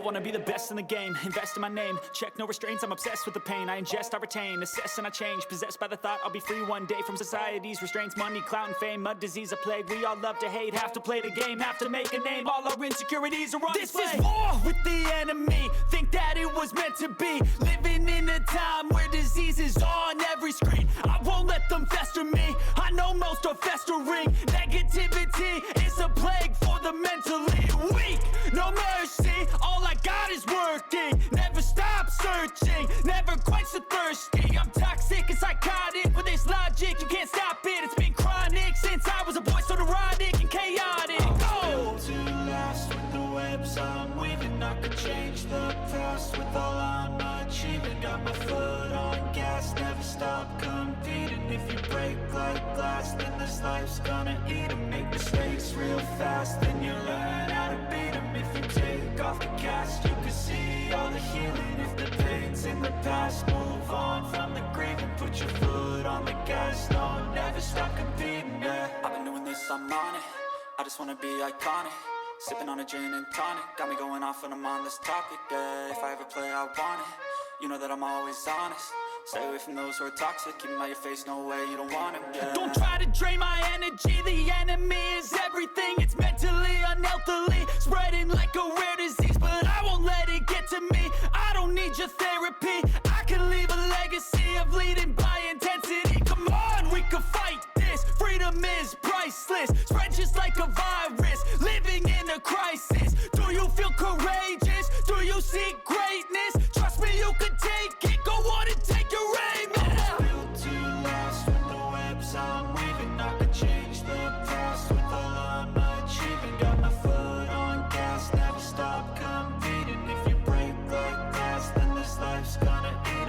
wanna be the best in the game, invest in my name, check no restraints, I'm obsessed with the pain. I ingest, I retain, assess and I change, possessed by the thought I'll be free one day from society's restraints. Money, clout and fame, mud, disease, a plague. We all love to hate, have to play the game, have to make a name. All our insecurities are on display. This is war with the enemy, think that it was meant to be. Living in a time where disease is on every screen. I won't let them fester me, I know most are festering. Negativity is a plague for the mentally weak. No mercy, all I got is working. Never stop searching, never quench the thirsty. I'm toxic and psychotic, with this logic you can't stop it. It's been chronic since I was a boy, so neurotic and chaotic. I'm built to last with the webs I'm weaving. I could change the past with all I'm achieving. Got my foot on gas, never stop competing. If you break like glass, then this life's gonna eat 'em. Make mistakes real fast, then you learn how to beat 'em. If you take off the cast, you can see all the healing. If the pain's in the past, move on from the grieving. Put your foot on the gas, no, never stop competing, yeah. I've been doing this, I'm on it, I just wanna be iconic. Sipping on a gin and tonic, got me going off when I'm on this topic, yeah. If I ever play, I want it, you know that I'm always honest. Stay away from those who are toxic, keep them out your face, no way, you don't want them, yeah. Don't try to drain my energy, the enemy is everything. It's mentally, unhealthily, spreading like a rare disease. But I won't let it get to me, I don't need your therapy. I can leave a legacy of leading by intensity. Come on, we can fight this, freedom is priceless. Spread just like a virus, living in a crisis. Do you feel courageous? Do you seek greatness? Trust me, you can take it, go on and take your aim, yeah. I'm built to last with the webs I'm weaving. I could change the past with all I'm achieving. Got my foot on gas, never stop competing. If you break like glass, then this life's gonna eat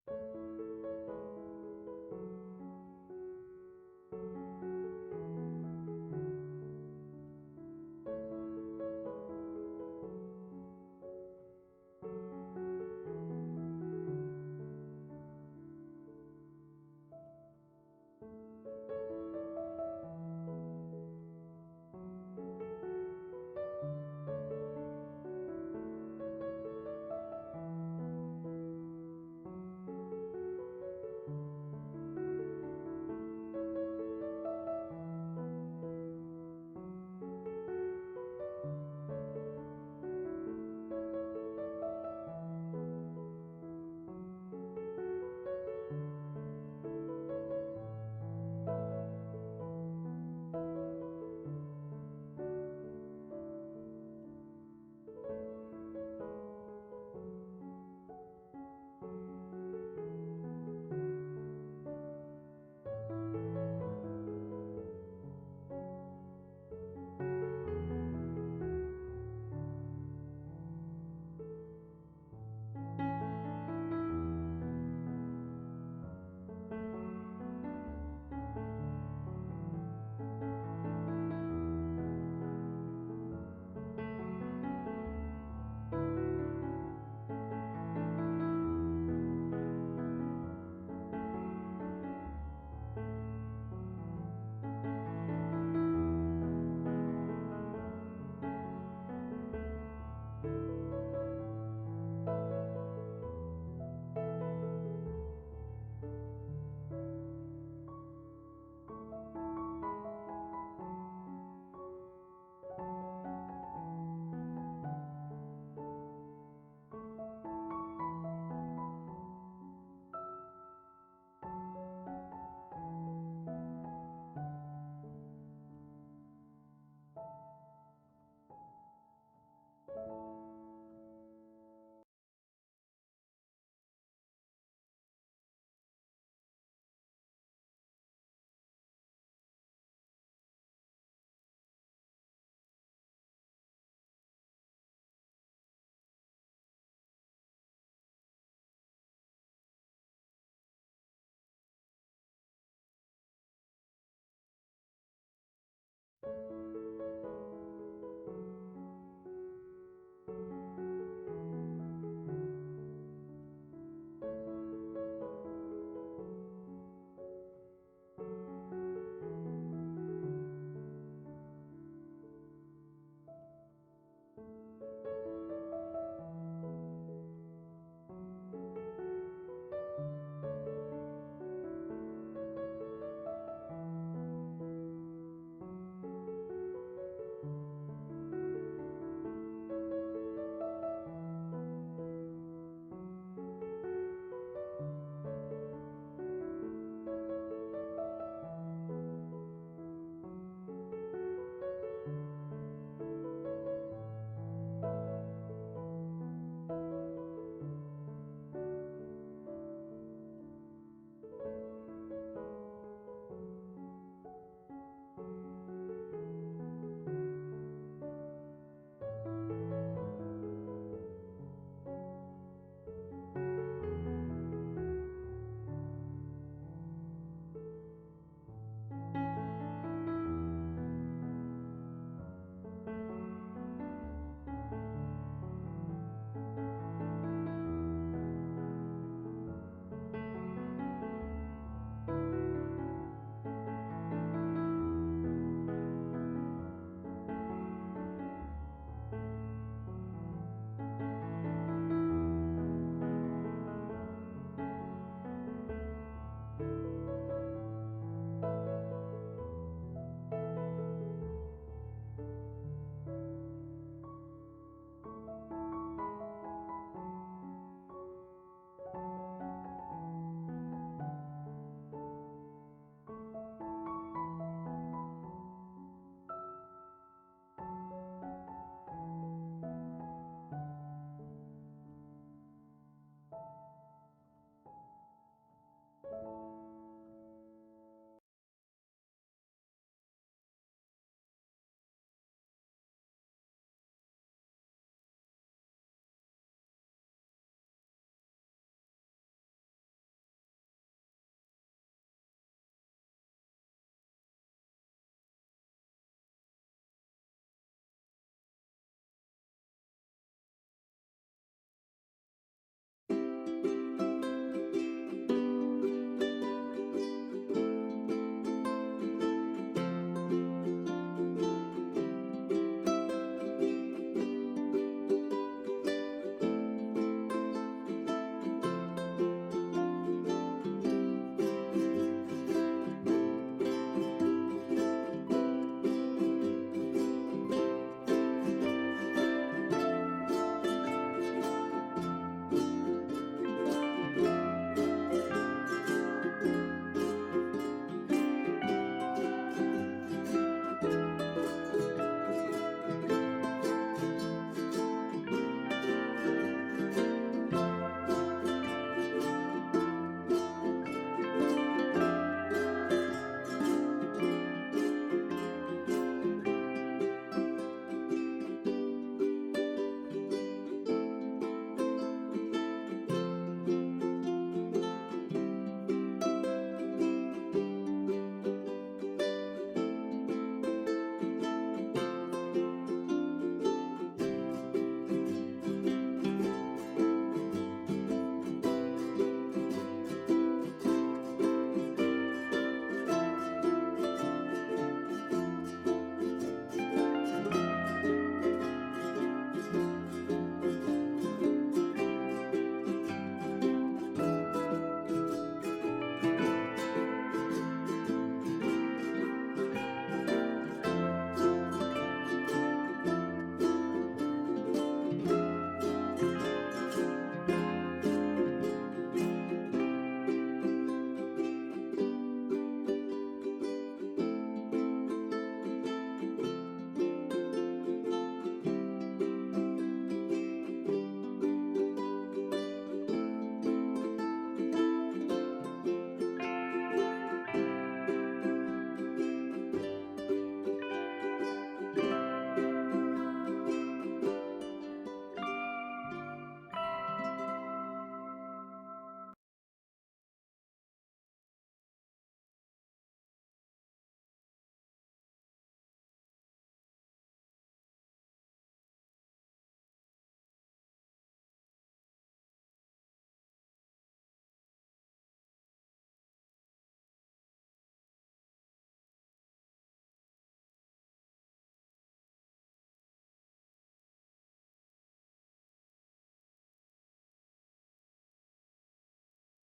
you